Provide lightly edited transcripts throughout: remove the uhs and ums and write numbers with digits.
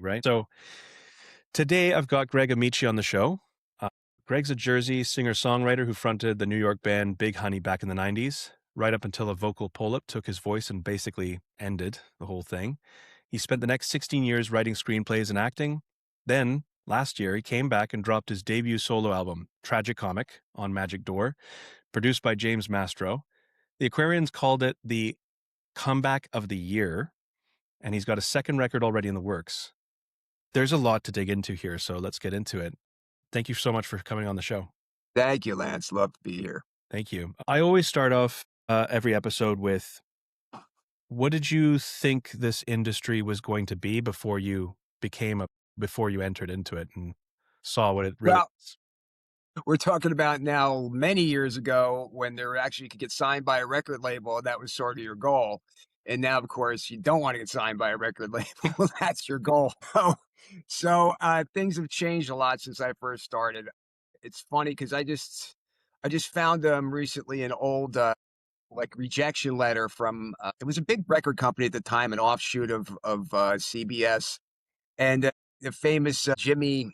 right? So today I've got Greg Amici on the show. Greg's a Jersey singer-songwriter who fronted the New York band Big Honey back in the 90s, right up until a vocal polyp took his voice and basically ended the whole thing. He spent the next 16 years writing screenplays and acting. Then, last year, he came back and dropped his debut solo album, Tragicomic, on Magic Door, produced by James Mastro. The Aquarians called it the comeback of the year, and he's got a second record already in the works. There's a lot to dig into here, so let's get into it. Thank you so much for coming on the show. Thank you, Lance. Love to be here. Thank you. I always start off every episode with, what did you think this industry was going to be before you entered into it and saw what it really Well, is? we're talking about now many years ago when there actually could get signed by a record label, and that was sort of your goal. And now, of course, you don't want to get signed by a record label. That's your goal. So things have changed a lot since I first started. It's funny because I just found recently an old like rejection letter from it was a big record company at the time, an offshoot of CBS, and the famous Jimmy.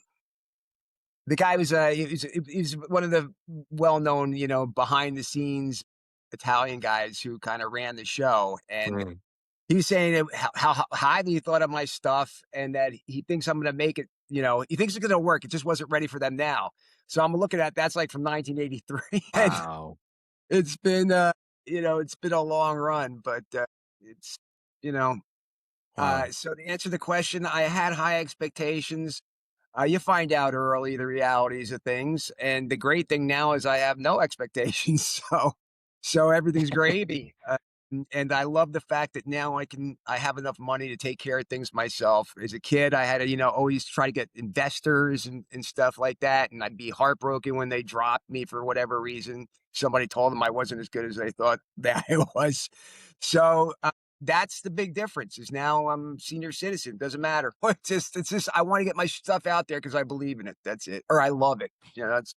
The guy was he was one of the well-known, behind the scenes Italian guys who kind of ran the show, and Mm. he was saying that how highly he thought of my stuff, and that he thinks I'm going to make it. He thinks it's going to work. It just wasn't ready for them now. So I'm looking at that's like from 1983, and Wow. it's been it's been a long run, but it's you know Wow. so to answer the question, I had high expectations. You find out early the realities of things, and the great thing now is I have no expectations, so everything's gravy. And I love the fact that now I have enough money to take care of things myself. As a kid, I had to always try to get investors and stuff like that, and I'd be heartbroken when they dropped me for whatever reason. Somebody told them I wasn't as good as they thought that I was. So that's the big difference. Is now I'm senior citizen. Doesn't matter. It's just I want to get my stuff out there because I believe in it. That's it, or I love it. That's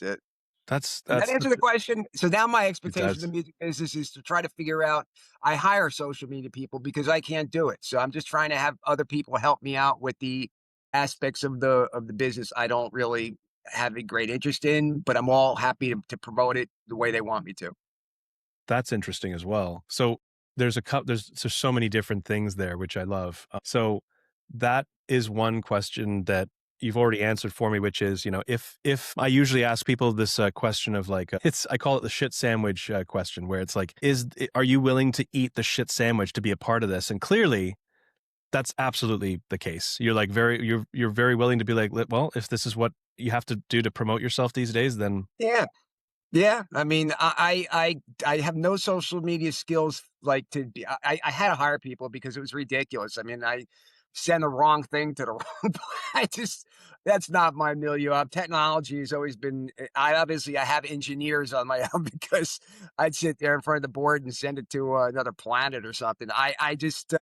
it. That's Does that that's answer the question? So now my it expectation of the does. music business is to try to figure out. I hire social media people because I can't do it. So I'm just trying to have other people help me out with the aspects of the business I don't really have a great interest in, but I'm all happy to promote it the way they want me to. That's interesting as well. So there's so many different things there, which I love. So that is one question that you've already answered for me, which is, if I usually ask people this question of like, I call it the shit sandwich question, where it's like, are you willing to eat the shit sandwich to be a part of this? And clearly, that's absolutely the case. You're like you're very willing to be like, well, if this is what you have to do to promote yourself these days, then Yeah. Yeah, I mean, I have no social media skills. Like to be, I had to hire people because it was ridiculous. I mean, I send the wrong thing to the wrong. I just that's not my milieu. Technology has always been. I have engineers on my own because I'd sit there in front of the board and send it to another planet or something. I just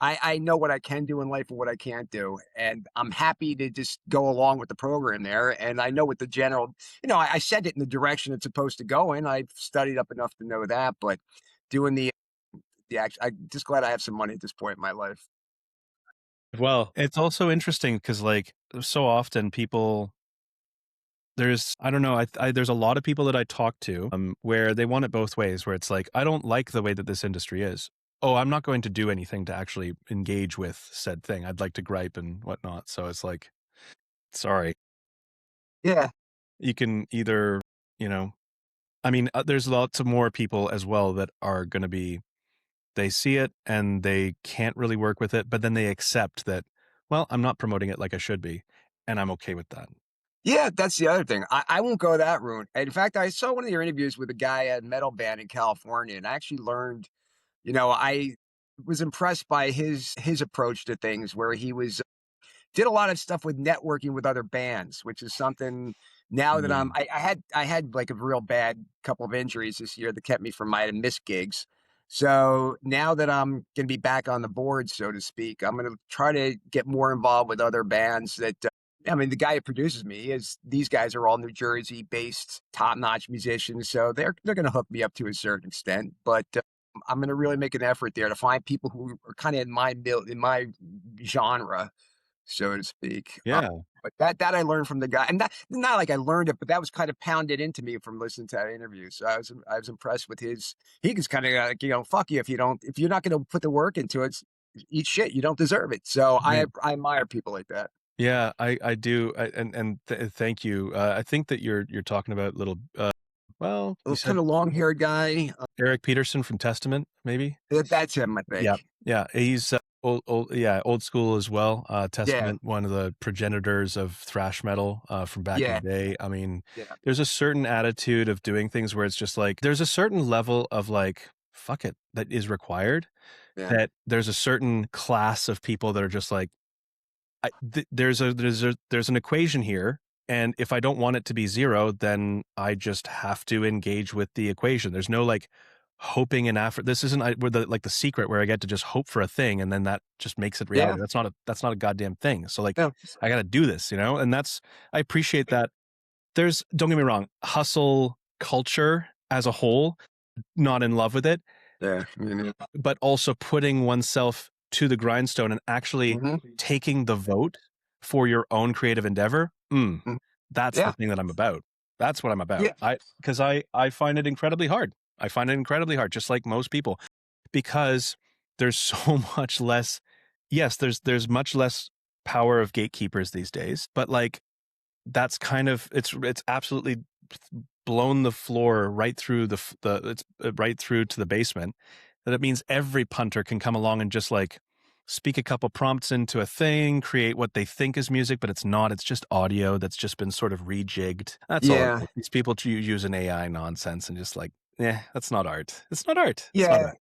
I know what I can do in life and what I can't do, and I'm happy to just go along with the program there. And I know what the general, I send it in the direction it's supposed to go in. I've studied up enough to know that, but doing the act, I'm just glad I have some money at this point in my life. well, it's also interesting because like so often I don't know, there's a lot of people that I talk to where they want it both ways, where it's like, I don't like the way that this industry is. Oh, I'm not going to do anything to actually engage with said thing. I'd like to gripe and whatnot. So it's like, sorry, Yeah, you can either, you know, I mean, there's lots of more people as well that are going to be, they see it and they can't really work with it, but then they accept that, well, I'm not promoting it like I should be, and I'm okay with that. yeah, that's the other thing. I won't go that route. In fact, I saw one of your interviews with a guy at a metal band in California, and I actually learned. I was impressed by his approach to things, where he was did a lot of stuff with networking with other bands, which is something now that Mm. I had like a real bad couple of injuries this year that kept me from my miss gigs. So now that I'm going to be back on the board, so to speak, I'm going to try to get more involved with other bands that, I mean, the guy who produces me is, these guys are all New Jersey based top notch musicians. So they're going to hook me up to a certain extent, but I'm going to really make an effort there to find people who are kind of in my genre so to speak. Yeah. But that I learned from the guy, and that not like I learned it, but that was kind of pounded into me from listening to that interview. So I was impressed with his. He was kind of like, fuck you if you're not going to put the work into it, eat shit. You don't deserve it. So Right. I admire people like that. Yeah, I do, thank you. I think that you're talking about little, well, you said Kind of long haired guy. Eric Peterson from Testament, maybe? That's him, I Yeah, think. yeah, he's, old school as well. Yeah, Testament, one of the progenitors of thrash metal, from back in yeah, the day. I mean, yeah, there's a certain attitude of doing things where it's just like there's a certain level of, like, "Fuck it," that is required, yeah, that there's a certain class of people that are just like, there's an equation here, and if I don't want it to be 0, then I just have to engage with the equation. There's no, like, hoping and after this isn't where the Secret where I get to just hope for a thing and then that just makes it yeah. reality. That's not a goddamn thing. So, like, No, I gotta do this, and that's I appreciate that. There's don't get me wrong, hustle culture as a whole, not in love with it, yeah, but also putting oneself to the grindstone and actually hmm taking the vote for your own creative endeavor, that's the yeah, thing that I'm about. That's what I'm about. yeah, I find it incredibly hard. I find it incredibly hard, just like most people, because there's so much less. Yes, there's much less power of gatekeepers these days, but like that's kind of it's absolutely blown the floor right through the it's right through to the basement, that it means every punter can come along and just like speak a couple prompts into a thing, create what they think is music, but it's not. It's just audio that's just been sort of rejigged. That's all it yeah, is. These people use an AI nonsense and just like, yeah, that's not art. It's not art. It's not yeah. art.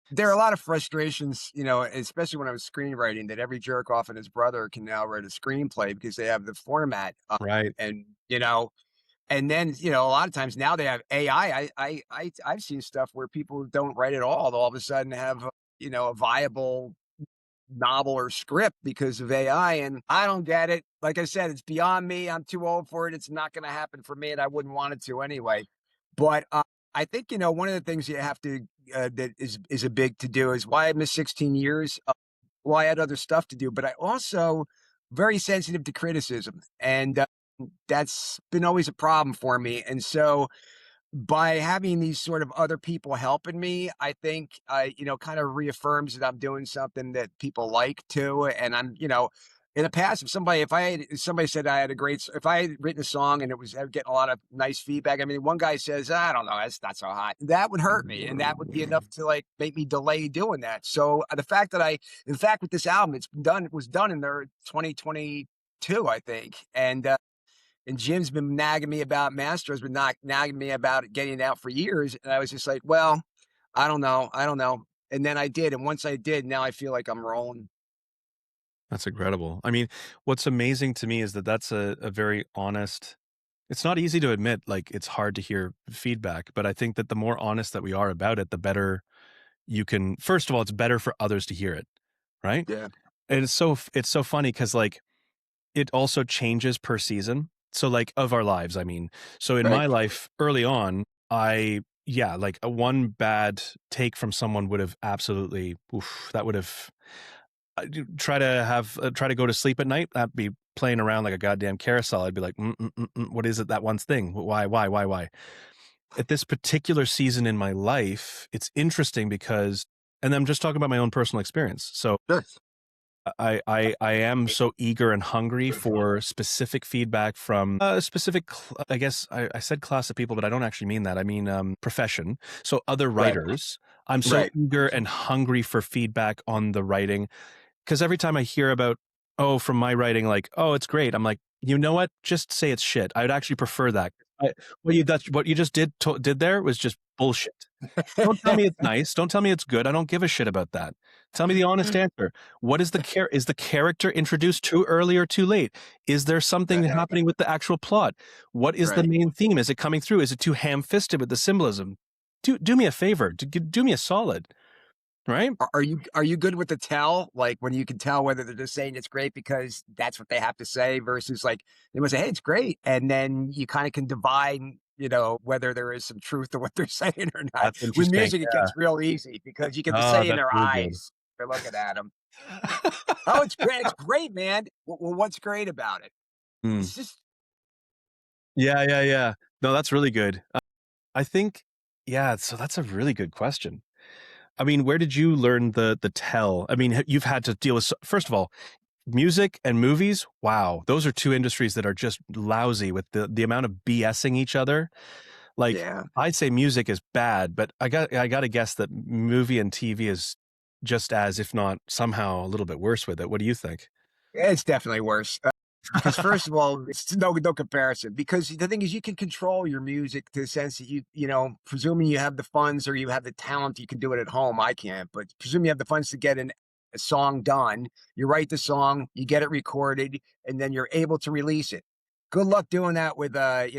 There are a lot of frustrations, especially when I was screenwriting, that every jerk off and his brother can now write a screenplay because they have the format. Right. And and then a lot of times now they have AI. I've seen stuff where people don't write at all. They'll all of a sudden have a viable novel or script because of AI, and I don't get it. Like I said, it's beyond me. I'm too old for it. It's not going to happen for me, and I wouldn't want it to anyway. But I think one of the things you have to that is a big to do is why I missed 16 years. Well, I had other stuff to do, but I also very sensitive to criticism, and that's been always a problem for me. And so by having these sort of other people helping me, I think kind of reaffirms that I'm doing something that people like too. And in the past, if somebody said I had if I had written a song and it was getting a lot of nice feedback. I mean, one guy says, I don't know, that's not so hot. That would hurt me. And that would be enough to like make me delay doing that. So the fact that in fact, with this album, it was done in their 2022, I think. And Jim's been nagging me about Mastro's been not nagging me about it getting it out for years. And I was just like, well, I don't know. I don't know. And then I did. And once I did, now I feel like I'm rolling. That's incredible. I mean, what's amazing to me is that that's a very honest. It's not easy to admit, like, it's hard to hear feedback, but I think that the more honest that we are about it, the better you can first of all, it's better for others to hear it, right? Yeah. And it's so funny because like, it also changes per season. So, like, of our lives, I mean. So in Right. my life, early on, yeah, like, a one bad take from someone would have absolutely that would have try to go to sleep at night, I'd be playing around like a goddamn carousel. I'd be like, what is it that one thing? Why? At this particular season in my life, it's interesting because, and I'm just talking about my own personal experience. So Sure. I am so eager and hungry for specific feedback from a specific, I guess I said class of people, but I don't actually mean that. I mean profession. So other Right. writers. I'm so Right. eager and hungry for feedback on the writing. Because every time I hear about, oh, from my writing, like, oh, it's great. I'm like, you know what? Just say it's shit. I'd actually prefer that. What you just did there was just bullshit. Don't tell me it's nice. Don't tell me it's good. I don't give a shit about that. Tell me the honest answer. What is is the character introduced too early or too late? Is there something happening with the actual plot? What is the Right. main theme? Is it coming through? Is it too ham-fisted with the symbolism? Do me a favor. Do me a solid, right? Are you good with the tell? Like when you can tell whether they're just saying it's great because that's what they have to say versus like they must say, hey, it's great. And then you kind of can divine, whether there is some truth to what they're saying or not. That's With interesting. music, it gets real easy because you get to Oh, say in that's their really good. eyes. They're looking at them. Oh, it's great. It's great, man. Well, what's great about it? Mm. It's just Yeah, yeah, yeah. No, that's really good. I think, yeah, so that's a really good question. I mean, where did you learn the tell? I mean, you've had to deal with, first of all, music and movies. Wow, those are two industries that are just lousy with the amount of BSing each other. Like, yeah. I'd say music is bad, but I got to guess that movie and TV is just as, if not somehow, a little bit worse with it. What do you think? It's definitely worse. Because first of all, it's no comparison. Because the thing is, you can control your music to the sense that presuming you have the funds or you have the talent, you can do it at home. I can't, but presume you have the funds to get a song done. You write the song, you get it recorded, and then you're able to release it. Good luck doing that with a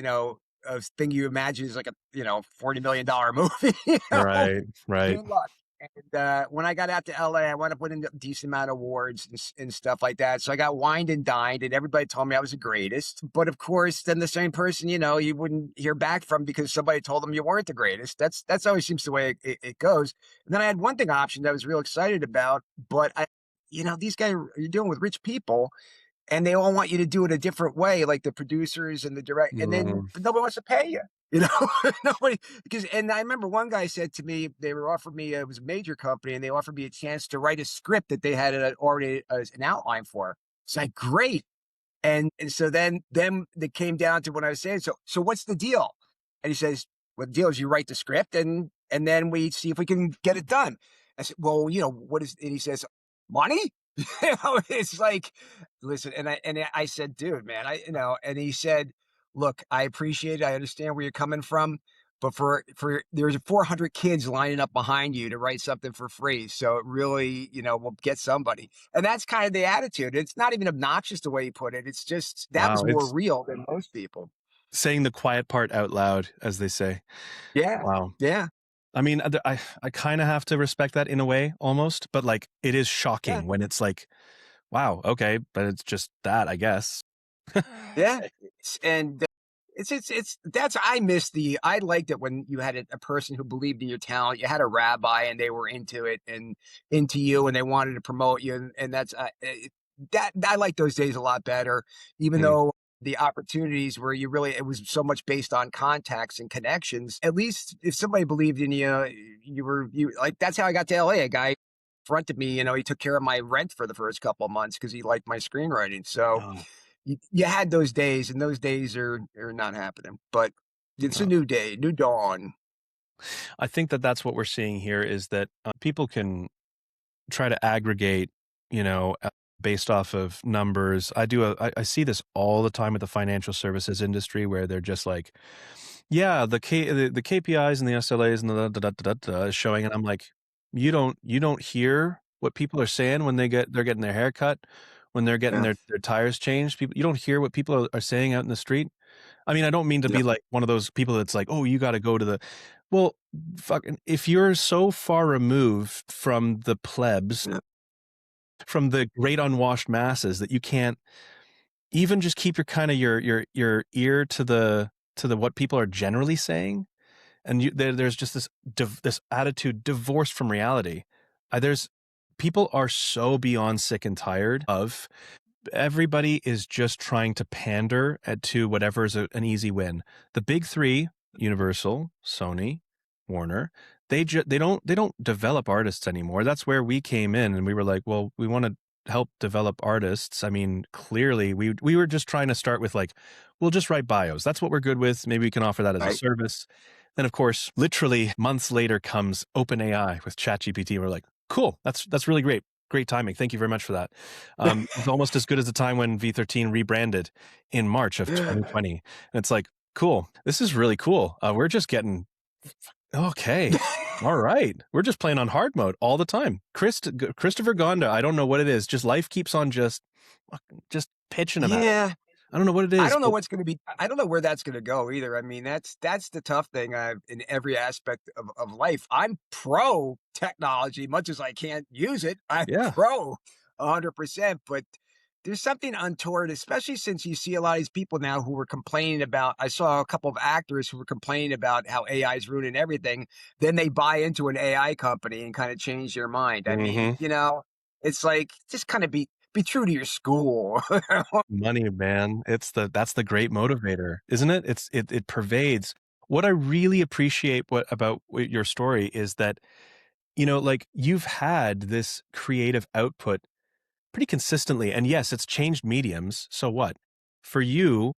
thing you imagine is like a $40 million movie. Right, right. Good luck. And when I got out to LA, I wound up winning a decent amount of awards and stuff like that. So I got wined and dined, and everybody told me I was the greatest. But of course, then the same person, you wouldn't hear back from because somebody told them you weren't the greatest. That's always seems the way it goes. And then I had one thing option that I was real excited about, but these guys you're dealing with rich people, and they all want you to do it a different way, like the producers and the direct, and then Mm, but nobody wants to pay you. You know, nobody because and I remember one guy said to me, they were offering me it was a major company, and they offered me a chance to write a script that they had already an outline for. It's like great, and so then it came down to when I was saying, so what's the deal? And he says, well, the deal is you write the script and then we see if we can get it done. I said, well, what is, and he says, money? It's like, listen, and I said, dude, man, and he said, look, I appreciate it. I understand where you're coming from. But for there's 400 kids lining up behind you to write something for free. So it really, will get somebody. And that's kind of the attitude. It's not even obnoxious the way you put it. It's just that was wow, more it's real than most people. saying the quiet part out loud, as they say. Yeah. Wow. Yeah. I mean, I kind of have to respect that in a way, almost, but like it is Yeah. shocking when it's like, wow, okay, but it's just that, I guess. Yeah. And it's that's I liked it when you had a person who believed in your talent. You had a rabbi and they were into it and into you and they wanted to promote you. And that's that I like those days a lot better, even Mm, though the opportunities where it was so much based on contacts and connections. At least if somebody believed in you, you like that's how I got to LA. A guy fronted me, he took care of my rent for the first couple of months because he liked my screenwriting. So oh, you had those days, and those days are not happening. But it's a no. new day, new dawn. I think that that's what we're seeing here is that people can try to aggregate, based off of numbers. I see this all the time with the financial services industry where they're just like, yeah, the KPIs and the SLAs and the da, da, da, da, da is showing, and I'm like, you don't hear what people are saying when they're getting their hair cut, when they're getting Yeah, their tires changed. People, you don't hear what people are saying out in the street. I mean, I don't mean to yeah, be like one of those people that's like, oh, you got to go to the, well, fucking, if you're so far removed from the plebs, yeah, from the great unwashed masses that you can't even just keep your kind of your ear to the what people are generally saying, and there's just this attitude divorced from reality. There's people are so beyond sick and tired of everybody is just trying to pander to whatever is an easy win. The big three, Universal, Sony, Warner, they don't develop artists anymore. That's where we came in, and we were like, well, we want to help develop artists. I mean, clearly we were just trying to start with like, we'll just write bios. That's what we're good with. Maybe we can offer that as a right. service. Then, of course, literally months later comes OpenAI with ChatGPT. We're like, cool, that's really great. Great timing. Thank you very much for that. It's almost as good as the time when V13 rebranded in March of 2020. And it's like, cool. This is really cool. We're just getting okay. All right. We're just playing on hard mode all the time. Christopher Gonda, I don't know what it is. Just life keeps on just pitching him at. Yeah, I don't know what it I is, don't know but what's going to be. I don't know where that's going to go either. I mean, that's the tough thing in every aspect of life. I'm pro technology, much as I can't use it. I'm yeah. pro 100%. But there's something untoward, especially since you see a lot of these people now who were complaining about. I saw a couple of actors who were complaining about how AI is ruining everything. Then they buy into an AI company and kind of change their mind. I mean, Hmm. It's like, just kind of be true to your school. Money, man. That's the great motivator, isn't it? It pervades. What I really appreciate about your story is that, like you've had this creative output pretty consistently. And yes, it's changed mediums. So what? For you,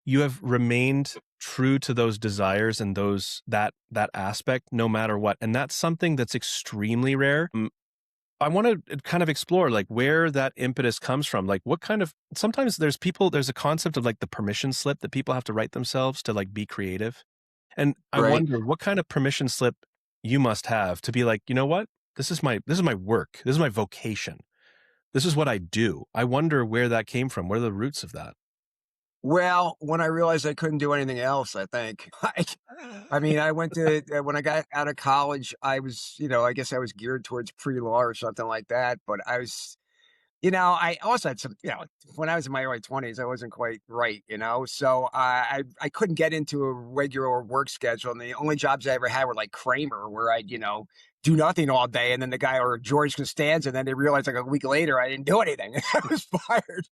you have remained true to those desires and that aspect no matter what. And that's something that's extremely rare. I want to kind of explore like where that impetus comes from. Like what kind of sometimes there's a concept of like the permission slip that people have to write themselves to like be creative. And I Right. wonder what kind of permission slip you must have to be like, you know what? This is my work. This is my vocation. This is what I do. I wonder where that came from. What are the roots of that? Well, when I realized I couldn't do anything else, I think. I mean, I went to when I got out of college, I was, I guess I was geared towards pre-law or something like that. But I was, I also had some, when I was in my early 20s, I wasn't quite right. So I couldn't get into a regular work schedule. And the only jobs I ever had were like Kramer, where I'd, do nothing all day. And then the guy, or George Costanza, and then they realized like a week later I didn't do anything. I was fired.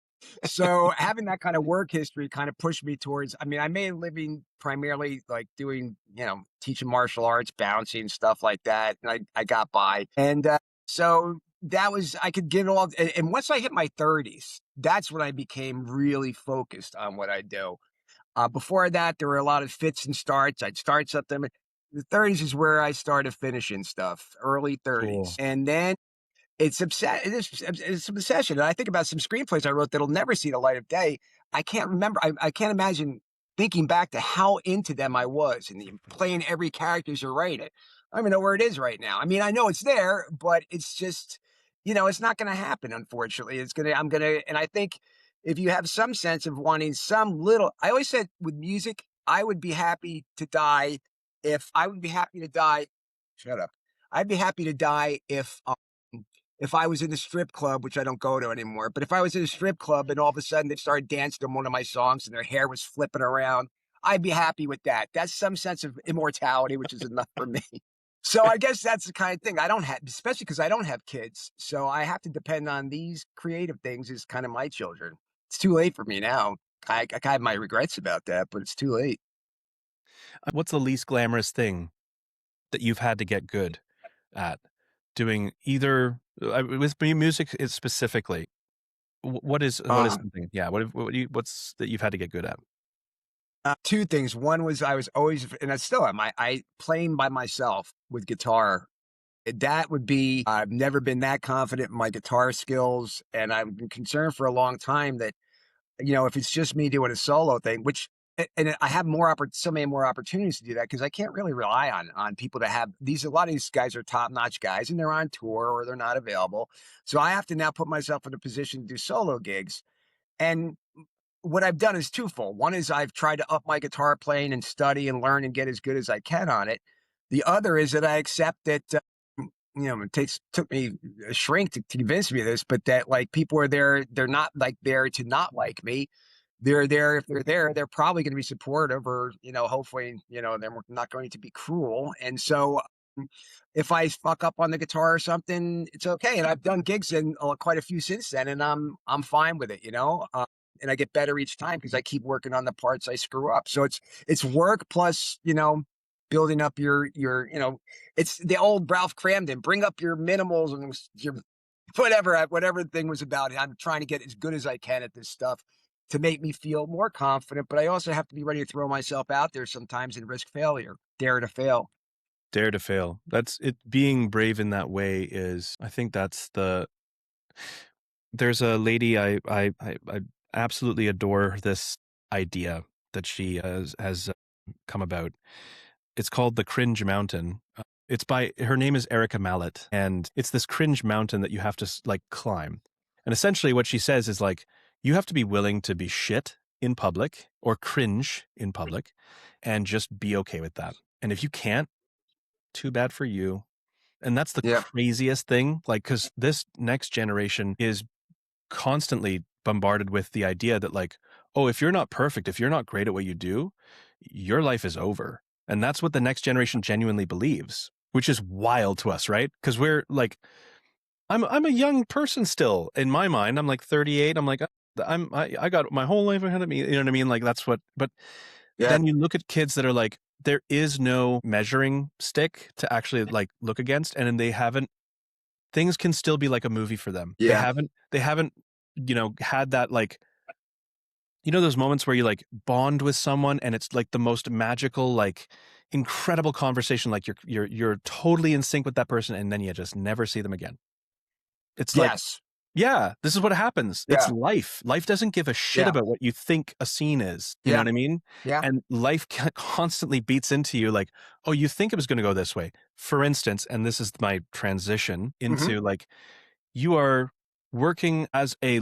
So having that kind of work history kind of pushed me towards, I mean, I made a living primarily like doing, teaching martial arts, bouncing, stuff like that. And I got by. And so that was, I could get all, and once I hit my 30s, that's when I became really focused on what I do. Before that, there were a lot of fits and starts. I'd start something. The 30s is where I started finishing stuff, early 30s. Cool. And then it's obsession. And I think about some screenplays I wrote that'll never see the light of day. I can't remember. I can't imagine thinking back to how into them I was and playing every character as you're writing. I don't even know where it is right now. I mean, I know it's there, but it's just, it's not going to happen. Unfortunately, and I think if you have some sense of wanting some little, I always said with music, I would be happy to die if I would be happy to die. Shut up. I'd be happy to die if I was in a strip club, which I don't go to anymore, but if I was in a strip club and all of a sudden they started dancing to one of my songs and their hair was flipping around, I'd be happy with that. That's some sense of immortality, which is enough for me. So I guess that's the kind of thing I don't have, especially because I don't have kids. So I have to depend on these creative things as kind of my children. It's too late for me now. I have my regrets about that, but it's too late. What's the least glamorous thing that you've had to get good at doing either with music specifically? What is Uh, something? Yeah. What's that you've had to get good at? Two things. One was I was always, and I still am, I playing by myself with guitar. That would be, I've never been that confident in my guitar skills. And I've been concerned for a long time that, if it's just me doing a solo thing, which, and I have so many more opportunities to do that because I can't really rely on people to have these. A lot of these guys are top notch guys and they're on tour or they're not available. So I have to now put myself in a position to do solo gigs. And what I've done is twofold. One is I've tried to up my guitar playing and study and learn and get as good as I can on it. The other is that I accept that, it took me a shrink to convince me of this, but that like people are there, they're not like there to not like me. They're there. If they're there, they're probably going to be supportive or, hopefully, they're not going to be cruel. And so if I fuck up on the guitar or something, it's okay. And I've done gigs in quite a few since then, and I'm fine with it. And I get better each time because I keep working on the parts I screw up. So it's work plus, building up it's the old Ralph Cramden, bring up your minimals and your whatever the thing was about. I'm trying to get as good as I can at this stuff to make me feel more confident, but I also have to be ready to throw myself out there sometimes and risk failure, dare to fail. Dare to fail. That's it. Being brave in that way is, I think there's a lady I absolutely adore this idea that she has come about. It's called the Cringe Mountain. Her name is Erica Mallet, and it's this cringe mountain that you have to like climb. And essentially what she says is like, you have to be willing to be shit in public or cringe in public and just be okay with that. And if you can't, too bad for you. And that's the Yeah. craziest thing, like, because this next generation is constantly bombarded with the idea that like, oh, if you're not perfect, if you're not great at what you do, your life is over. And that's what the next generation genuinely believes, which is wild to us, right? Because we're like, I'm a young person still in my mind. I'm like 38. I'm like, I got my whole life ahead of me. You know what I mean? Like that's what, but Yeah. then you look at kids that are like, there is no measuring stick to actually like look against. And then they haven't, things can still be like a movie for them. Yeah. They haven't, had that like, those moments where you like bond with someone and it's like the most magical, like incredible conversation. Like you're totally in sync with that person. And then you just never see them again. It's like, Yes. yeah, this is what happens. It's Yeah. life. Life doesn't give a shit Yeah. about what you think a scene is. You know Yeah. what I mean? Yeah. And life constantly beats into you like, oh, you think it was going to go this way. For instance, and this is my transition Hmm. into like, you are working as a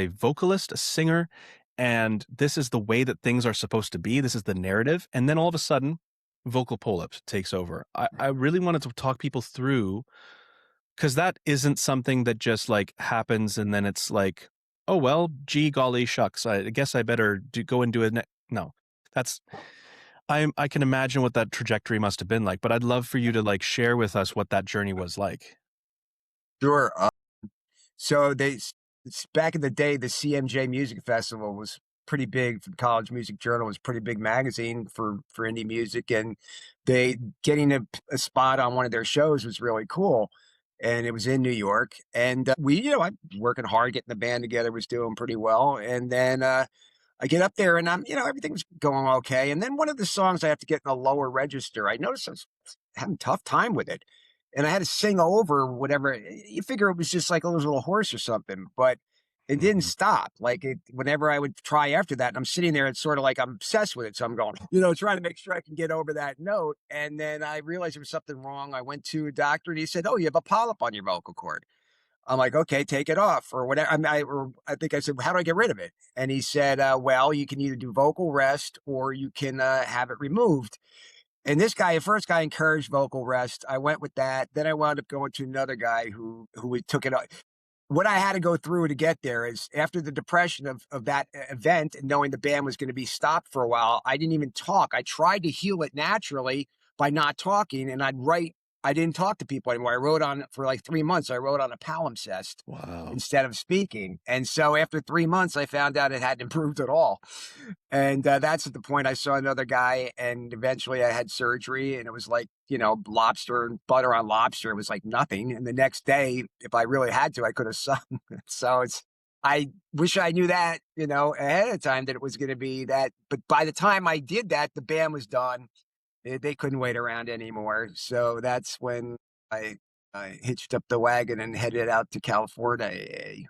vocalist, a singer, and this is the way that things are supposed to be. This is the narrative. And then all of a sudden, vocal polyps takes over. I really wanted to talk people through because that isn't something that just like happens and then it's like, oh well, gee golly shucks, I guess I better go and do it. No, that's I can imagine what that trajectory must have been like, but I'd love for you to like share with us what that journey was like. Sure. So back in the day, the CMJ Music Festival was pretty big. For the College Music Journal was a pretty big magazine for indie music, and they getting a spot on one of their shows was really cool. And it was in New York, and we, I working hard, getting the band together was doing pretty well, and then I get up there and everything was going okay. And then one of the songs I have to get in a lower register, I noticed I was having a tough time with it. And I had to sing over whatever. You figure it was just like a little horse or something, but it didn't Mhm. stop. Like whenever I would try after that, and I'm sitting there, it's sort of like I'm obsessed with it. So I'm going, trying to make sure I can get over that note. And then I realized there was something wrong. I went to a doctor and he said, "Oh, you have a polyp on your vocal cord." I'm like, okay, take it off or whatever. I think I said, how do I get rid of it? And he said, well, you can either do vocal rest or you can have it removed. And this guy, the first guy encouraged vocal rest. I went with that. Then I wound up going to another guy who took it. What I had to go through to get there is after the depression of that event and knowing the band was going to be stopped for a while, I didn't even talk. I tried to heal it naturally by not talking, and I'd write. I didn't talk to people anymore. I wrote on for like 3 months. I wrote on a palimpsest Wow. instead of speaking. And so after 3 months, I found out it hadn't improved at all. And that's at the point I saw another guy, and eventually I had surgery, and it was like, lobster and butter on lobster. It was like nothing. And the next day, if I really had to, I could have sung. So I wish I knew that, ahead of time that it was going to be that. But by the time I did that, the band was done. They couldn't wait around anymore. So that's when I, I hitched up the wagon and headed out to California.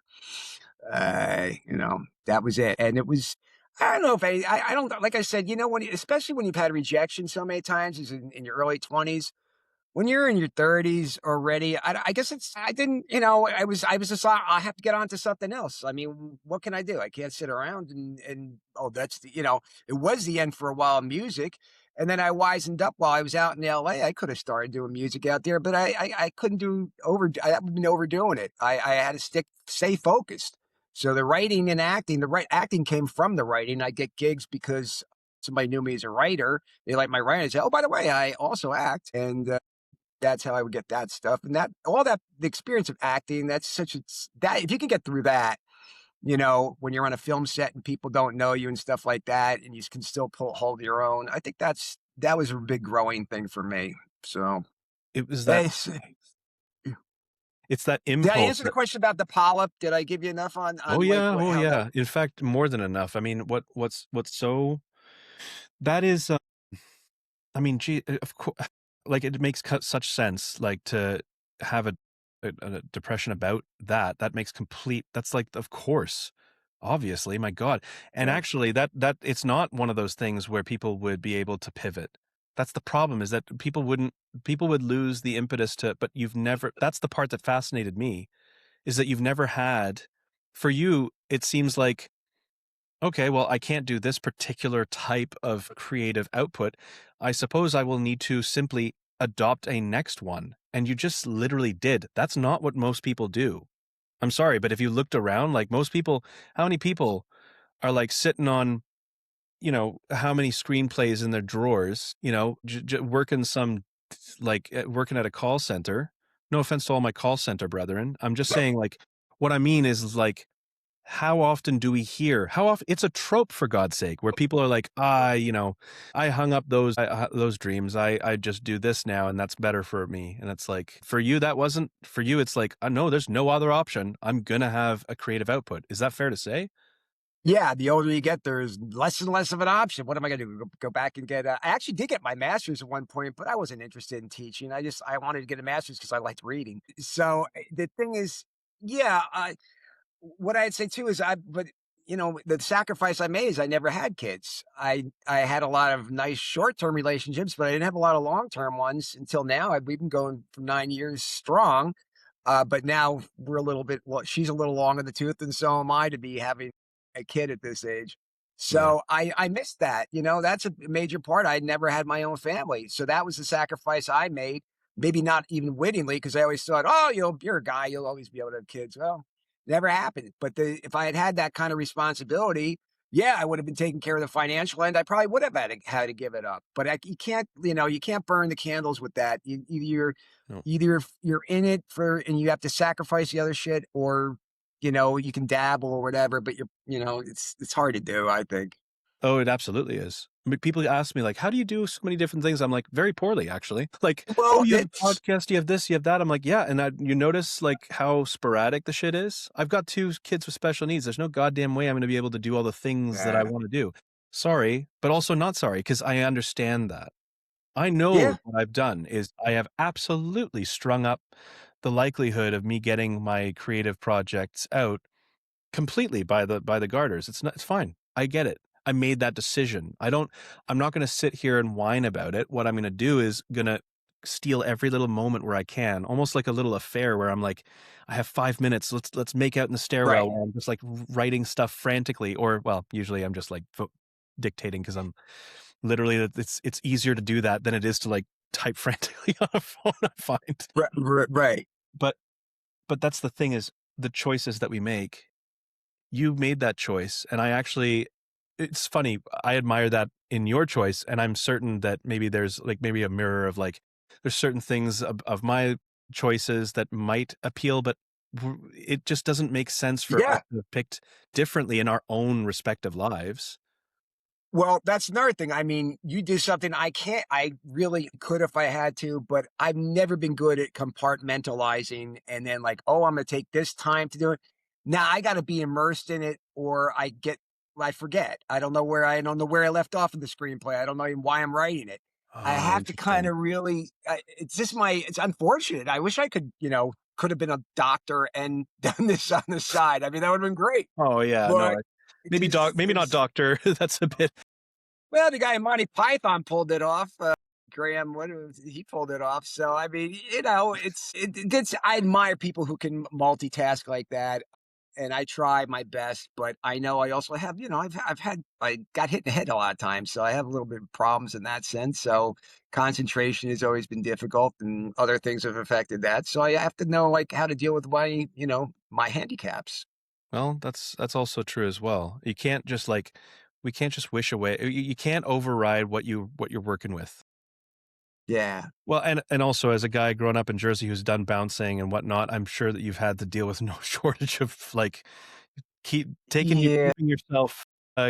That was it. And it was, I don't know if I don't, like I said, especially when you've had rejection so many times is in your early 20s, when you're in your 30s already, I guess I didn't, I was just, I have to get on to something else. I mean, what can I do? I can't sit around oh, it was the end for a while of music. And then I wisened up while I was out in LA. I could have started doing music out there, but I couldn't I've been overdoing it. I had to stay focused. So the writing and acting, acting came from the writing. I get gigs because somebody knew me as a writer. They like my writing. They say, oh, by the way, I also act. And that's how I would get that stuff. And the experience of acting, that if you can get through that, when you're on a film set and people don't know you and stuff like that, and you can still hold your own, I think that was a big growing thing for me. So, It was that, hey, it's that did I impulse answer the that, question about the polyp? Did I give you enough oh on like yeah, oh how that? yeah. In fact, more than enough. I mean, what's so, that is, I mean, gee, of course, like it makes such sense, like to have a depression about that. That makes complete. That's like, of course, obviously, my God. And Yeah, actually, that it's not one of those things where people would be able to pivot. That's the problem. Is that people would lose the impetus to. But you've never. That's the part that fascinated me, is that you've never had. For you, it seems like, okay, well, I can't do this particular type of creative output. I suppose I will need to simply adopt a next one. And you just literally did. That's not what most people do. I'm sorry, but if you looked around, like most people, how many people are like sitting on, how many screenplays in their drawers, working working at a call center, No offense to all my call center brethren. I'm just saying, like, what I mean is, like, how often do we hear? How often? It's a trope, for God's sake, where people are like, I hung up those dreams. I just do this now, and that's better for me. And it's like, for you, that wasn't for you. It's like, no, there's no other option. I'm gonna have a creative output. Is that fair to say? Yeah, the older you get, there's less and less of an option. What am I going to do? Go back and get? I actually did get my master's at one point, but I wasn't interested in teaching. I wanted to get a master's because I liked reading. So the thing is, yeah, what I'd say too is but the sacrifice I made is I never had kids. I had a lot of nice short term relationships, but I didn't have a lot of long term ones until now. We've been going for 9 years strong. But now we're a little bit, well, she's a little long in the tooth, and so am I to be having a kid at this age. Yeah. So I missed that. That's a major part. I never had my own family. So that was the sacrifice I made. Maybe not even wittingly, because I always thought, oh, you're a guy, you'll always be able to have kids. Well, never happened. But if I had had that kind of responsibility, yeah, I would have been taking care of the financial end. I probably would have had to give it up. But you can't burn the candles with that. No. Either you're in it for and you have to sacrifice the other shit, or you can dabble or whatever, but it's hard to do, I think. Oh, it absolutely is. I mean, people ask me, like, how do you do so many different things? I'm like, very poorly, actually. Like, oh, Well, you have a it's podcast, you have this, you have that. I'm like, yeah. And you notice, like, how sporadic the shit is? I've got 2 kids with special needs. There's no goddamn way I'm going to be able to do all the things that I uh, want to do. Sorry, but also not sorry, because I understand that. I know yeah, what I've done is I have absolutely strung up the likelihood of me getting my creative projects out completely by the garters. It's fine. I get it. I made that decision. I'm not going to sit here and whine about it. What I'm going to do is going to steal every little moment where I can, almost like a little affair where I'm like, I have 5 minutes. Let's make out in the stairwell right. while I'm just like writing stuff frantically, or well, usually I'm just like dictating because I'm literally it's easier to do that than it is to like type frantically on a phone, I find. Right. But that's the thing is the choices that we make. You made that choice, and it's funny, I admire that in your choice, and I'm certain that maybe there's like maybe a mirror of like there's certain things of my choices that might appeal, but it just doesn't make sense for us Yeah. to have picked differently in our own respective lives. Well, that's another thing. I mean, you do something I really could if I had to, but I've never been good at compartmentalizing and then like, oh, I'm going to take this time to do it. Now I got to be immersed in it or I forget. I don't know where I left off in the screenplay. I don't know even why I'm writing it. I Oh, have to kind interesting. of really, it's unfortunate. I wish I could have been a doctor and done this on the side. I mean, that would have been great, Oh yeah, no, but it just, maybe not there's doctor. That's a bit. well, the guy in Monty Python pulled it off. Graham, he pulled it off. So I mean, it's I admire people who can multitask like that, and I try my best. But I know I also have, I got hit in the head a lot of times, so I have a little bit of problems in that sense. So concentration has always been difficult, and other things have affected that. So I have to know like how to deal with my handicaps. Well, that's also true as well. You can't just like we can't just wish away. You can't override what you're working with. Yeah, Well, and also as a guy growing up in Jersey who's done bouncing and whatnot, I'm sure that you've had to deal with no shortage of like yeah. keeping yourself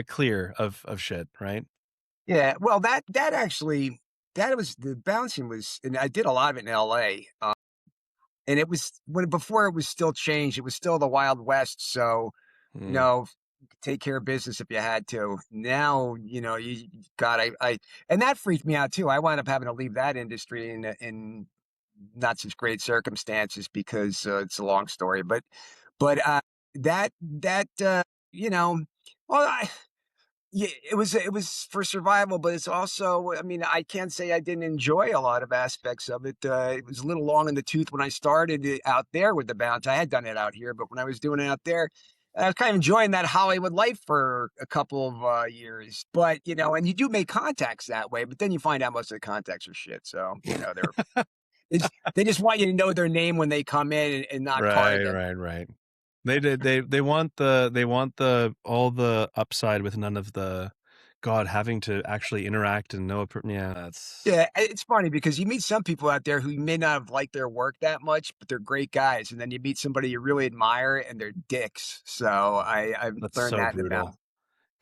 clear of shit, right? Yeah, well, that actually that was the bouncing was and I did a lot of it in LA, and it was before it was still changed, it was still the Wild West, so, you Mm. know, take care of business if you had to. Now, you God, I and that freaked me out too. I wound up having to leave that industry in not such great circumstances because, it's a long story, but you know, well, yeah, it was for survival, but it's also, I mean, I can't say I didn't enjoy a lot of aspects of it. It was a little long in the tooth when I started it out there with the bounce. I had done it out here, but when I was doing it out there, I was kind of enjoying that Hollywood life for a couple of years. But and you do make contacts that way, but then you find out most of the contacts are shit. So they just want you to know their name when they come in and not card Right, them. right, right. They want the all the upside with none of the God, having to actually interact and know yeah, that's Yeah, it's funny because you meet some people out there who may not have liked their work that much, but they're great guys, and then you meet somebody you really admire, and they're dicks. So I've learned so that in about brutal.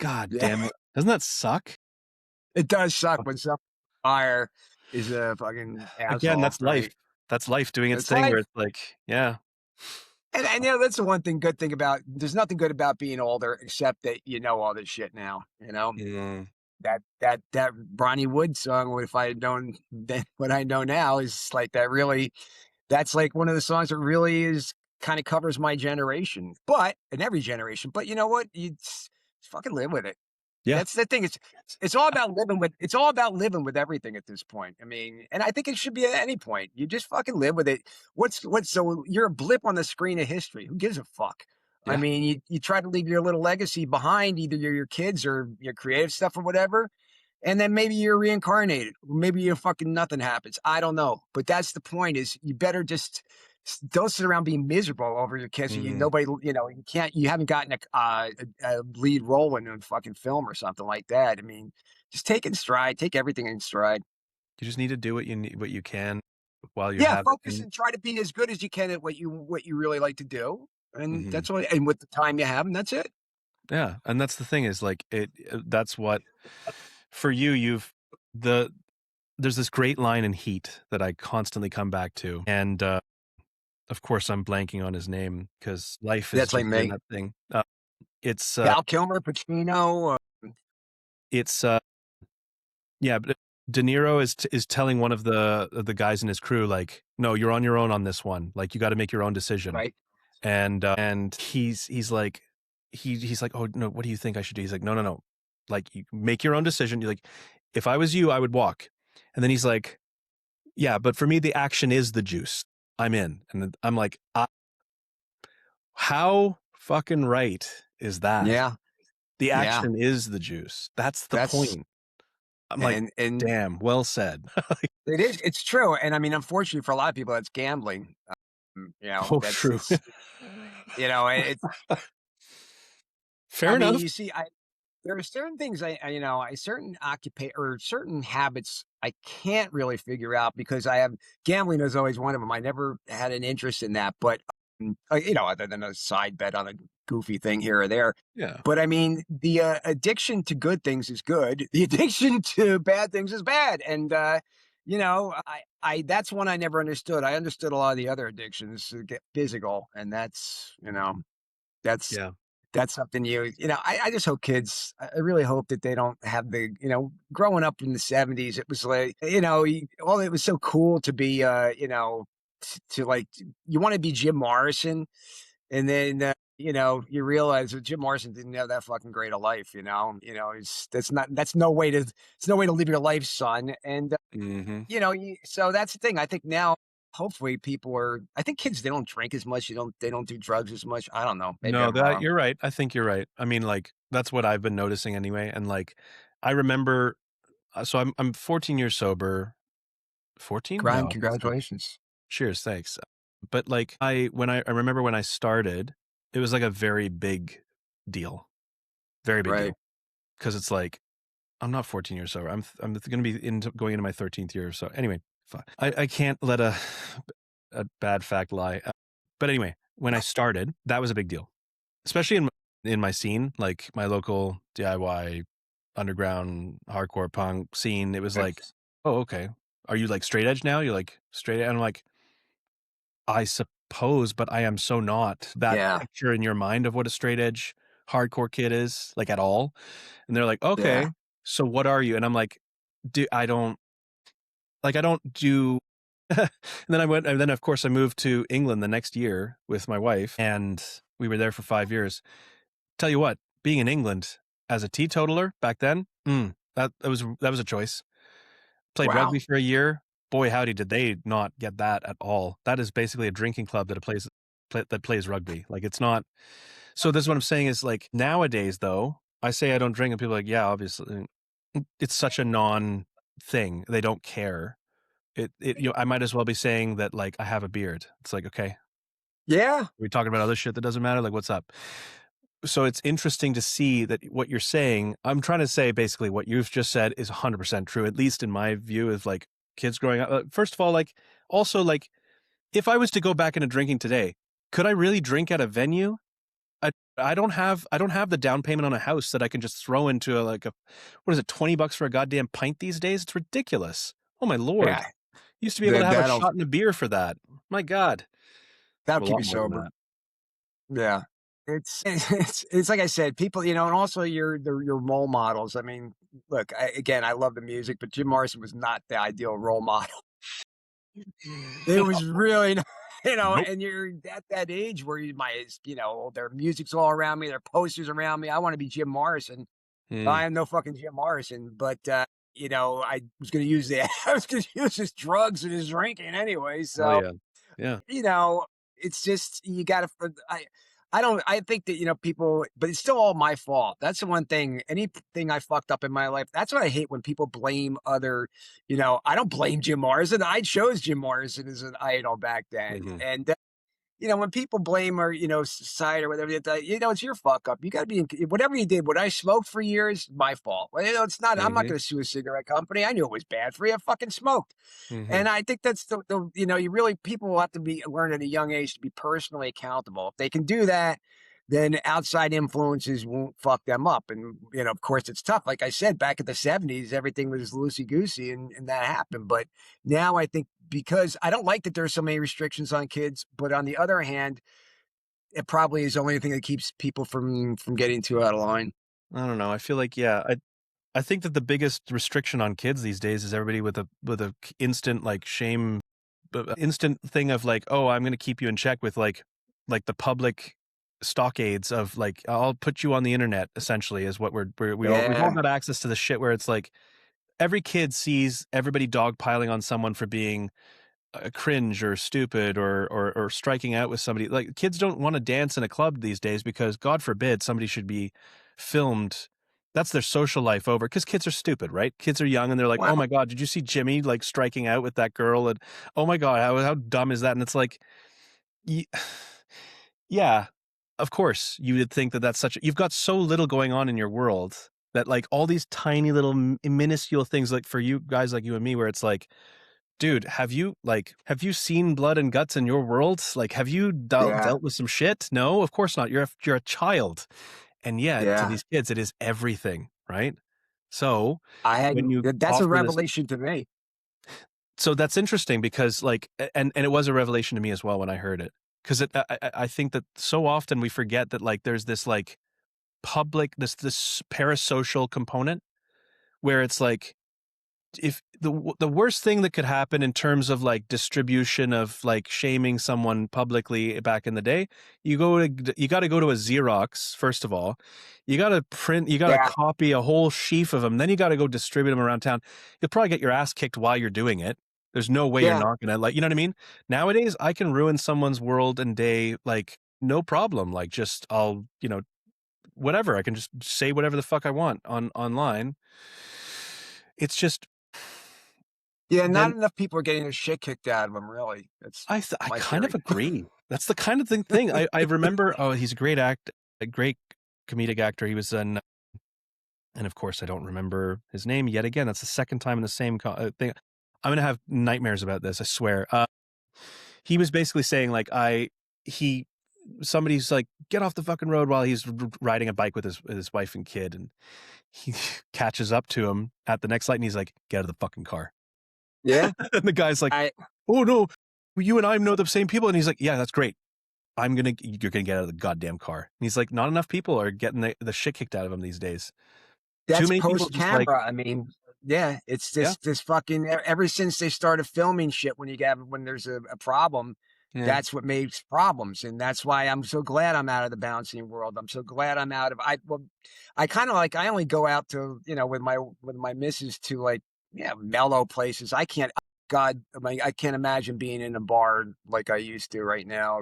God yeah, damn it. Doesn't that suck? it does suck when some fire is a fucking Again, asshole, that's life. right? That's life doing its It's thing where life. it's like, yeah. And you know, that's the one thing good thing about there's nothing good about being older except that you know all this shit now, you know? Mm, That Ronnie Wood song, "What If I Had Known Then What I Know Now," is like that really that's like one of the songs that really is kinda covers my generation, but and every generation, but you know what? You just fucking live with it. yeah. That's the thing, it's all about living with it's all about living with everything at this point. I mean, and I think it should be at any point. You just fucking live with it. What's so you're a blip on the screen of history. Who gives a fuck? I Yeah. mean, you try to leave your little legacy behind, either your kids or your creative stuff or whatever, and then maybe you're reincarnated. Maybe you fucking nothing happens. I don't know. But that's the point is you better just don't sit around being miserable over your kids. You Mhm. nobody, you know, you can't, you haven't gotten a lead role in a fucking film or something like that. I mean, just take it in stride, take everything in stride. You just need to do what you can while you Yeah, have it, focus and and try to be as good as you can at what you really like to do. And mhm. that's what, and with the time you have, and that's it. Yeah, and that's the thing is, like, that's what for you, the there's this great line in Heat that I constantly come back to, and, of course, I'm blanking on his name because life is That's like just doing me. that thing. It's, Val Kilmer, Pacino. it's, yeah, but De Niro is telling one of the guys in his crew, like, "No, you're on your own on this one. Like, you gotta make your own decision." Right. And he's like he's like, "Oh, no, what do you think I should do?" He's like, "No, no, no. Like, you make your own decision." You're like, "If I was you, I would walk." And then he's like, "Yeah, but for me, the action is the juice. I'm in." And then I'm like, how fucking right is that? Yeah. The Yeah. action is the juice. That's the That's point. I'm like, and damn, well said. it is, it's true, and I mean, unfortunately for a lot of people, that's gambling. You know, Oh, that's true. it's you know, it's I Fair mean, enough. you see, there are certain things you know, I certain occupa or certain habits I can't really figure out because I have gambling is always one of them. I never had an interest in that, but, you know, other than a side bet on a goofy thing here or there. Yeah. But I mean, the, addiction to good things is good. The addiction to bad things is bad, and, you know, I that's one I never understood. I understood a lot of the other addictions that get physical, and that's, you know, that's Yeah. that's something you know, I just hope kids I really hope that they don't have the you know, growing up in the '70s, it was like, you know, well, it was so cool to be, you know, to like you wanna be Jim Morrison, and then, you know, you realize that Jim Morrison didn't have that fucking great a life, you know? You know, it's that's no way to it's no way to live your life, son, and, Mhm. you know, so that's the thing. I think now, hopefully, people are. I think kids they don't drink as much. They don't do drugs as much. I don't know. Maybe No, I'm that wrong. you're right. I think you're right. I mean, like, that's what I've been noticing anyway, and, like, I remember so I'm 14 years sober. 14? No, I guess not. Congratulations. Cheers, thanks. But, like, I remember when I started, it was, like, a very big deal. Very big Right. deal. Because it's like, I'm not 14 years sober. I'm gonna be going into my 13th year, so anyway, fine. I can't let a bad fact lie. But anyway, when I started, that was a big deal, especially in my scene, like my local DIY underground hardcore punk scene. It was Right. like, oh, okay. Are you like straight edge now? You're like straight edge? And I'm like, I suppose, but I am so not that Yeah. picture in your mind of what a straight edge hardcore kid is, like at all. And they're like, Yeah. okay, so what are you? And I'm like, I don't do. And then of course I moved to England the next year with my wife, and we were there for 5 years. Tell you what, being in England as a teetotaler back then, that was a choice. Played Wow. rugby for a year. Boy, howdy, did they not get that at all. That is basically a drinking club that plays rugby. Like, it's not. So this is what I'm saying is, like, nowadays though, I say I don't drink, and people are like, yeah, obviously, it's such a non thing. They don't care. I might as well be saying that, like, I have a beard. It's like, okay, Yeah. we talking about other shit that doesn't matter. Like, what's up? so it's interesting to see that what you're saying, I'm trying to say basically what you've just said is 100% true, at least in my view of like kids growing up. First of all, like also like if I was to go back into drinking today, could I really drink at a venue? I don't have the down payment on a house that I can just throw into what is it, $20 for a goddamn pint these days? It's ridiculous. Oh my Lord. Yeah, You used to be able to have a that'll shot and a beer for that. My God. A keep lot you more than sober. that. Yeah. It's like I said, people, and also your role models. I mean, look, again, I love the music, but Jim Morrison was not the ideal role model. It was really, Nope. and you're at that age where their music's all around me, their posters around me. I want to be Jim Morrison. Mm. I am no fucking Jim Morrison, but I was going to use I was going to use his drugs and his drinking anyway. Oh So yeah. Yeah. you know, it's just you gotta I don't I think that, people, but it's still all my fault. That's the one thing. Anything I fucked up in my life, that's what I hate when people blame other, I don't blame Jim Morrison. I chose Jim Morrison as an idol back then. Mm-hmm. And when people blame or, society or whatever, it's your fuck up. You got to be whatever you did. What I smoked for years, my fault. Well, it's not. I'm not Mm-hmm. going to sue a cigarette company. I knew it was bad for you. I fucking smoked, Mm-hmm. and I think that's you really people will have to be learn at a young age to be personally accountable. If they can do that, then outside influences won't fuck them up. And of course, it's tough. Like I said, back in the '70s, everything was loosey goosey, and that happened. But now I think because I don't like that there's so many restrictions on kids, but on the other hand, it probably is the only thing that keeps people from getting too out of line. I don't know. I feel like, yeah, I think that the biggest restriction on kids these days is everybody with a instant like shame, instant thing of like, oh, I'm going to keep you in check with like the public stockades of like, I'll put you on the internet essentially is what we've all Yeah, got access to the shit where it's like every kid sees everybody dogpiling on someone for being cringe or stupid or striking out with somebody. Like kids don't want to dance in a club these days because God forbid somebody should be filmed. That's their social life over because kids are stupid, right? Kids are young and they're like, oh well, my God, did you see Jimmy like striking out with that girl? And oh my God, how dumb is that? And it's like, yeah, of course you would think that you've got so little going on in your world that like all these tiny little minuscule things like for you guys like you and me where it's like, dude, have you seen blood and guts in your world? Like, have you yeah, dealt with some shit? No, of course not. You're a child. And yet to yeah. these kids, it is everything, right? So I when hadn't. you That's a offer this, revelation to me. so that's interesting because like, and it was a revelation to me as well when I heard it. Cause I think that so often we forget that like, there's this like this parasocial component where it's like, if the worst thing that could happen in terms of like distribution of like shaming someone publicly back in the day, you got to go to a Xerox first of all, you got to Yeah, copy a whole sheaf of them, then you got to go distribute them around town. You'll probably get your ass kicked while you're doing it. There's no way you're yeah, not gonna like, you know what I mean? Nowadays, I can ruin someone's world and day like no problem. Like just I'll whatever, I can just say whatever the fuck I want online. It's just yeah. Not then enough people are getting their shit kicked out of them. Really, that's I my kind of theory. agree. That's the kind of thing. I remember. Oh, he's a great comedic actor. He was in, and of course, I don't remember his name yet again. That's the second time in the same thing. I'm gonna have nightmares about this. I swear. He was basically saying like he somebody's like get off the fucking road while he's riding a bike with his wife and kid, and he catches up to him at the next light, and he's like, "Get out of the fucking car." Yeah, And the guy's like, I "Oh no, you and I know the same people." And he's like, "Yeah, that's great. You're gonna get out of the goddamn car." And he's like, not enough people are getting the shit kicked out of them these days. Too That's many people post just like, camera. I mean, yeah, it's yeah, this fucking ever since they started filming shit when there's a problem, yeah, that's what makes problems. And that's why I'm so glad I'm out of the bouncing world. I'm so glad I'm out of I kind of like I only go out to, with my missus to like, yeah, mellow places. I can't God, I can't imagine being in a bar like I used to right now.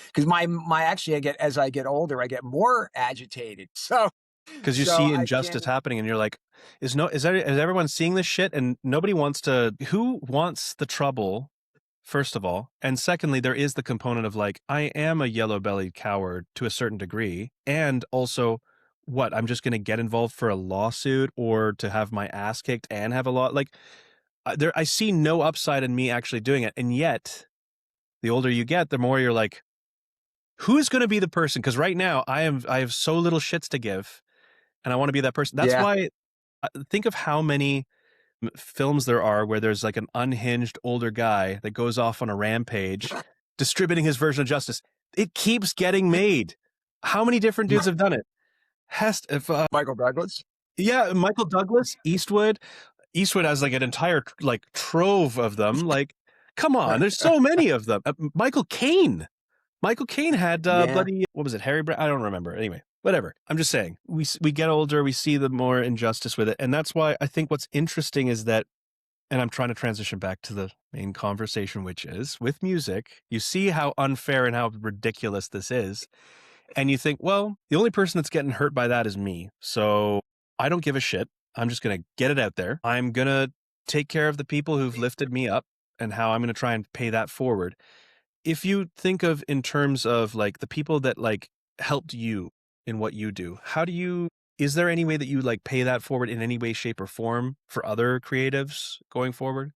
Because my actually as I get older, I get more agitated. because you So see I can't. injustice happening, and you're like, is everyone seeing this shit? And nobody wants to. Who wants the trouble first of all. And secondly, there is the component of like, I am a yellow-bellied coward to a certain degree. And also, what, I'm just going to get involved for a lawsuit or to have my ass kicked and have a lot like I see no upside in me actually doing it. And yet, the older you get, the more you're like, who's going to be the person? Because right now I have so little shits to give, and I want to be that person. That's Yeah. why think of how many films there are where there's like an unhinged older guy that goes off on a rampage, distributing his version of justice. It keeps getting made. How many different dudes have done it? Michael Douglas. Yeah, Michael Douglas, Eastwood. Eastwood has like an entire like trove of them. Like, come on, there's so many of them. Michael Caine. Michael Caine had Yeah. bloody, what was it, Harry Brown? I don't remember. Anyway, whatever. I'm just saying, we get older, we see the more injustice with it. And that's why I think what's interesting is that, and I'm trying to transition back to the main conversation, which is with music, you see how unfair and how ridiculous this is. And you think, well, the only person that's getting hurt by that is me. So I don't give a shit. I'm just going to get it out there. I'm going to take care of the people who've lifted me up and how I'm going to try and pay that forward. If you think of in terms of like the people that like helped you in what you do, is there any way that you like pay that forward in any way, shape, or form for other creatives going forward?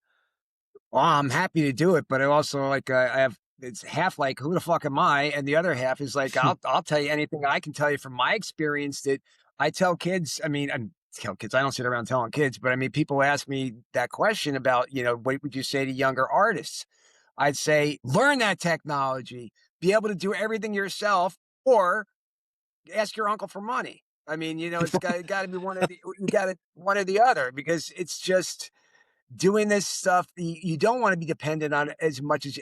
Well, I'm happy to do it, but I also like I have it's half like who the fuck am I, and the other half is like I'll tell you anything I can tell you from my experience that I tell kids. I mean, I tell kids. I don't sit around telling kids, but I mean, people ask me that question about what would you say to younger artists? I'd say learn that technology, be able to do everything yourself, or ask your uncle for money. I mean, it's got to be one of the you got it one or the other because it's just doing this stuff. You don't want to be dependent on it as much as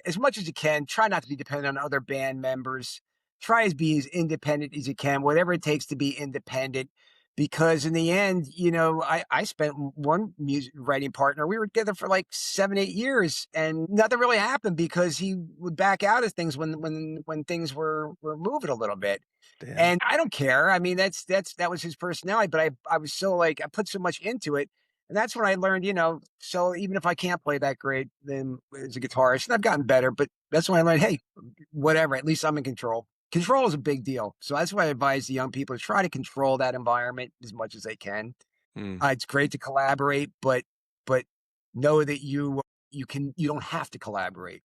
you can. Try not to be dependent on other band members. Try to be as independent as you can, whatever it takes to be independent. Because in the end, I spent one music writing partner. We were together for like 7, 8 years, and nothing really happened because he would back out of things when things were moving a little bit. Damn. And I don't care. I mean, that was his personality, but I was so like I put so much into it. And that's when I learned, so even if I can't play that great, then as a guitarist, and I've gotten better, but that's when I learned, hey, whatever, at least I'm in control. Control is a big deal. So that's why I advise the young people to try to control that environment as much as they can. It's great to collaborate, but know that you don't have to collaborate.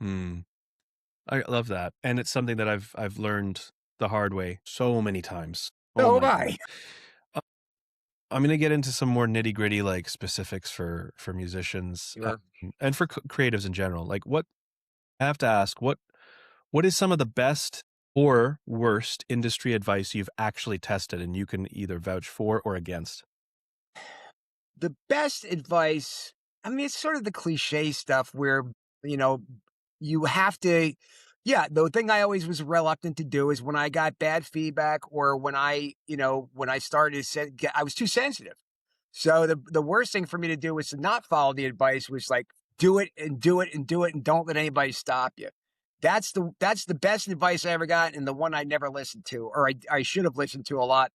I love that. And it's something that I've learned the hard way so many times. Oh So my have God. I. I'm going to get into some more nitty gritty like specifics for musicians Sure. and for creatives in general. Like I have to ask, what is some of the best or worst industry advice you've actually tested and you can either vouch for or against? The best advice, I mean, it's sort of the cliche stuff where, you know, you have to, yeah, the thing I always was reluctant to do is when I got bad feedback or when I started to I was too sensitive. So the worst thing for me to do was to not follow the advice was like do it and do it and do it and don't let anybody stop you. That's the best advice I ever got and the one I never listened to or I should have listened to a lot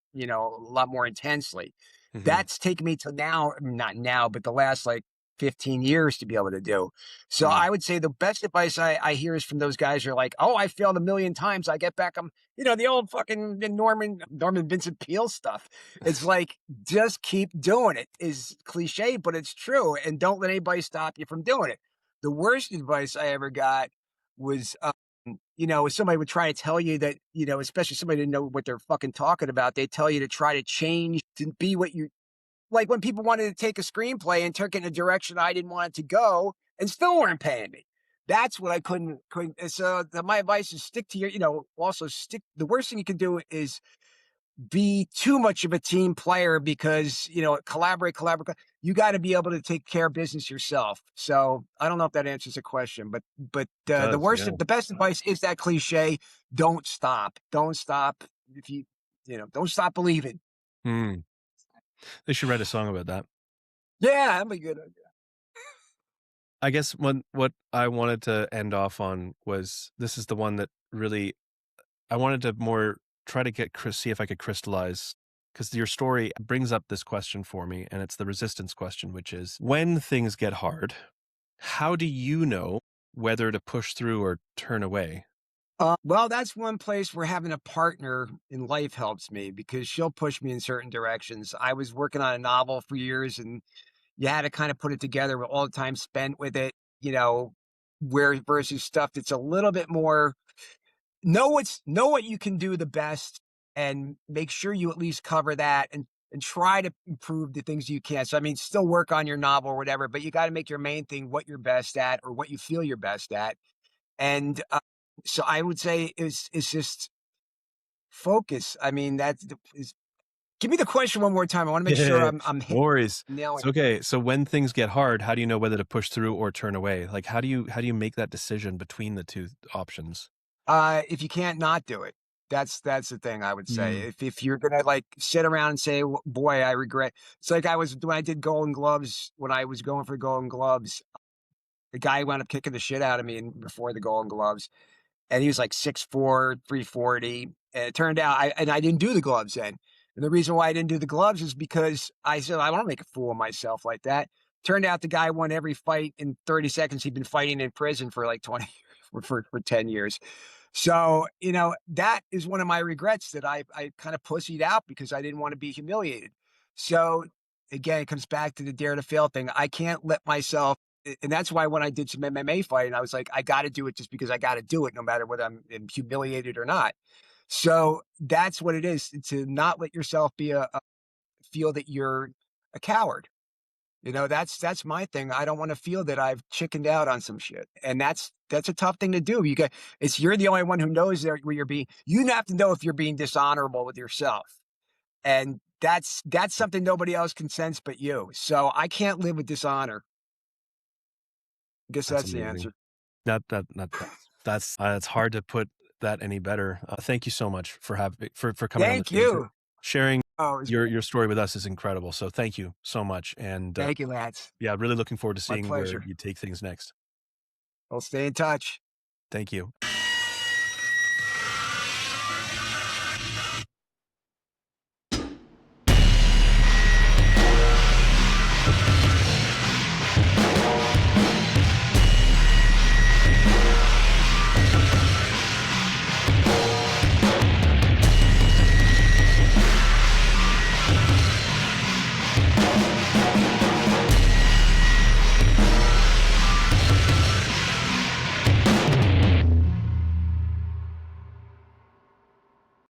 more intensely. Mm-hmm. That's taken me to now, not now, but the last like 15 years to be able to do. So I would say the best advice I hear is from those guys who are like, oh, I failed a million times. I get back. The old fucking Norman Vincent Peale stuff. It's like, just keep doing it is cliche, but it's true. And don't let anybody stop you from doing it. The worst advice I ever got was, if somebody would try to tell you that, especially somebody didn't know what they're fucking talking about, they tell you to try to change to be what you like when people wanted to take a screenplay and took it in a direction I didn't want it to go and still weren't paying me. That's what I couldn't. So my advice is stick to also stick. The worst thing you can do is be too much of a team player because, collaborate. You got to be able to take care of business yourself. So I don't know if that answers the question, but Does, yeah. the best advice is that cliche. Don't stop. Don't stop. If don't stop believing. They should write a song about that. Yeah, that'd be a good idea. I guess what I wanted to end off on was this is the one that really I wanted to more try to see if I could crystallize because your story brings up this question for me, and it's the resistance question, which is when things get hard, how do you know whether to push through or turn away? Well, that's one place where having a partner in life helps me because she'll push me in certain directions. I was working on a novel for years, and you had to kind of put it together with all the time spent with it, you know, where versus stuff that's a little bit more know what you can do the best and make sure you at least cover that and try to improve the things you can. So I mean, still work on your novel or whatever, but you got to make your main thing what you're best at or what you feel you're best at. And so I would say is just focus. I mean, that's is give me the question one more time. I want to make sure Yeah, I'm no worries. nailing. So, okay, so when things get hard, how do you know whether to push through or turn away? Like, how do you make that decision between the 2 options? If you can't not do it, that's the thing I would say. Mm. If you're gonna like sit around and say, "Boy, I regret." It's like I was when I did Golden Gloves. When I was going for Golden Gloves, the guy wound up kicking the shit out of me before the Golden Gloves, and he was like 6'4", 340. And it turned out I didn't do the gloves then. And the reason why I didn't do the gloves is because I said I want to make a fool of myself like that. Turned out the guy won every fight in 30 seconds. He'd been fighting in prison for like 20 for 10 years. So, you know, that is one of my regrets that I kind of pussied out because I didn't want to be humiliated. So again, it comes back to the dare to fail thing. I can't let myself and that's why when I did some MMA fighting, I was like, I got to do it just because I got to do it, no matter whether I'm humiliated or not. So that's what it is to not let yourself be a feel that you're a coward. You know, that's my thing. I don't want to feel that I've chickened out on some shit. And that's a tough thing to do. You're the only one who knows where you're being you have to know if you're being dishonorable with yourself. And that's something nobody else can sense but you. So I can't live with dishonor. I guess That's that's the amazing. answer. That's it's hard to put that any better. Thank you so much for for coming on the Thank show. you. Sharing Oh, it was your story with us is incredible. So thank you so much. And thank you, Lance. yeah, really looking forward to My seeing where pleasure. you take things next. We'll stay in touch. Thank you.